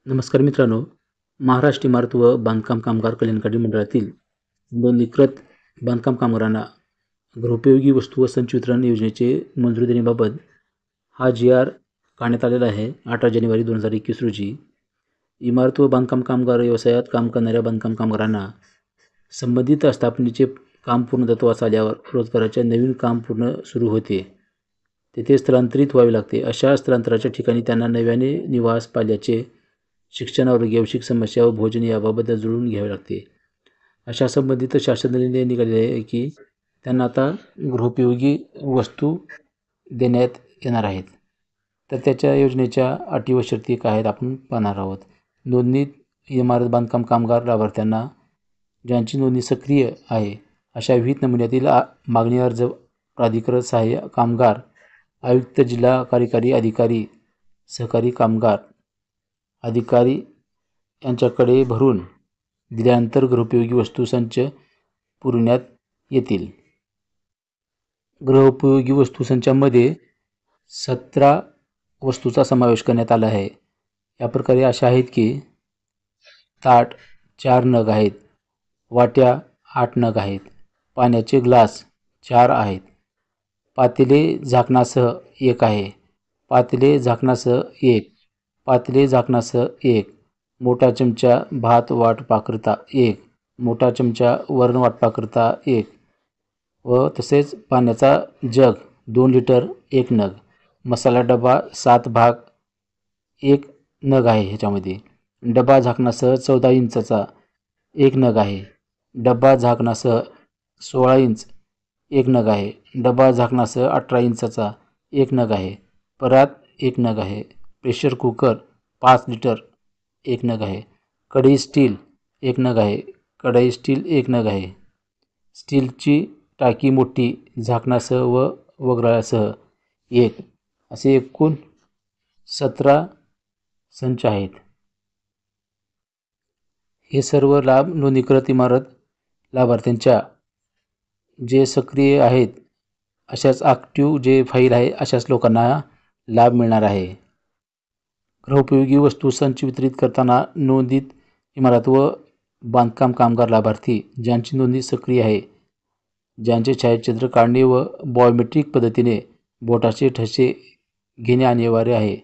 नमस्कार मित्रांनो, महाराष्ट्र इमारत व बांधकाम कामगार कल्याणकारी मंडळातील नोंदणीकृत बांधकाम कामगारांना गृहोपयोगी वस्तू व संच वितरण योजनेचे मंजुरी देण्याबाबत हा जी.आर. काढण्यात आलेला आहे 18 जानेवारी 2021 रोजी. इमारत व बांधकाम कामगार व्यवसायात काम करणाऱ्या बांधकाम कामगारांना संबंधित आस्थापनेचे काम पूर्णत्वास आल्यावर रोजगाराचे नवीन काम सुरू होते तेथे स्थलांतरित व्हावे लागते. अशा स्थलांतराच्या ठिकाणी त्यांना नव्याने निवास पाल्याचे शिक्षण, आरोग्य, व्यावसायिक समस्या व भोजन याबाबत जुळवून घ्यावे लागते. अशा संबंधित शासन निर्णय निघालेले आहे की त्यांना आता गृहोपयोगी वस्तू देण्यात येणार आहेत. तर त्याच्या योजनेच्या अटी व शर्ती काय आहेत आपण पाहणार आहोत. नोंदणीत इमारत बांधकाम कामगार लाभार्थ्यांना ज्यांची नोंदणी सक्रिय आहे अशा विहित नमुन्यातील मागणी अर्ज प्राधिकरण सहाय्य कामगार आयुक्त, जिल्हा कार्यकारी अधिकारी, सहकारी कामगार अधिकारी यांच्याकडे भरून दिल्यानंतर गृहोपयोगी वस्तू संच पुरविण्यात येतील. गृहोपयोगी वस्तू संचामध्ये 17 वस्तूचा समावेश करण्यात आला आहे. या प्रकारे अशा आहेत की ताट 4 नग आहेत, वाट्या 8 नग आहेत, पाण्याचे ग्लास 4 आहेत, पातेले झाकणासह 1 आहे, पातेले झाकणासह 1, पातेले झाकणासह 1, मोठा चमचा भात वाटपाकरिता 1, मोठा चमचा वरण वाटपाकरिता 1 व तसेच पाण्याचा जग 2 लिटर 1 नग, मसाला डबा 7 भाग 1 नग आहे. ह्याच्यामध्ये डबा झाकणासह 14 इंचचा 1 नग आहे, डबा झाकणासह 16 इंच 1 नग आहे, डबा झाकणासह 18 इंचाचा 1 नग आहे, परात 1 नग आहे, प्रेशर कुकर 5 लिटर 1 नग आहे, कढई स्टील 1 नग आहे, कढई स्टील 1 नग आहे, स्टीलची टाकी मोठी झाकणासह व वगळासह 1, असे एकूण 17 संच आहेत. हे सर्व लाभ नोंदणीकृत इमारत लाभार्थ्यांच्या जे सक्रिय आहेत अशाच ॲक्टिव्ह जे फाईल आहे अशाच लोकांना लाभ मिळणार आहे. गृहोपयोगी वस्तू संच वितरित करताना नोंदित इमारत व बांधकाम कामगार लाभार्थी ज्यांची नोंदणी सक्रिय आहे, ज्यांचे छायाचित्र काढणे व बायोमेट्रिक पद्धतीने बोटाचे ठसे घेणे अनिवार्य आहे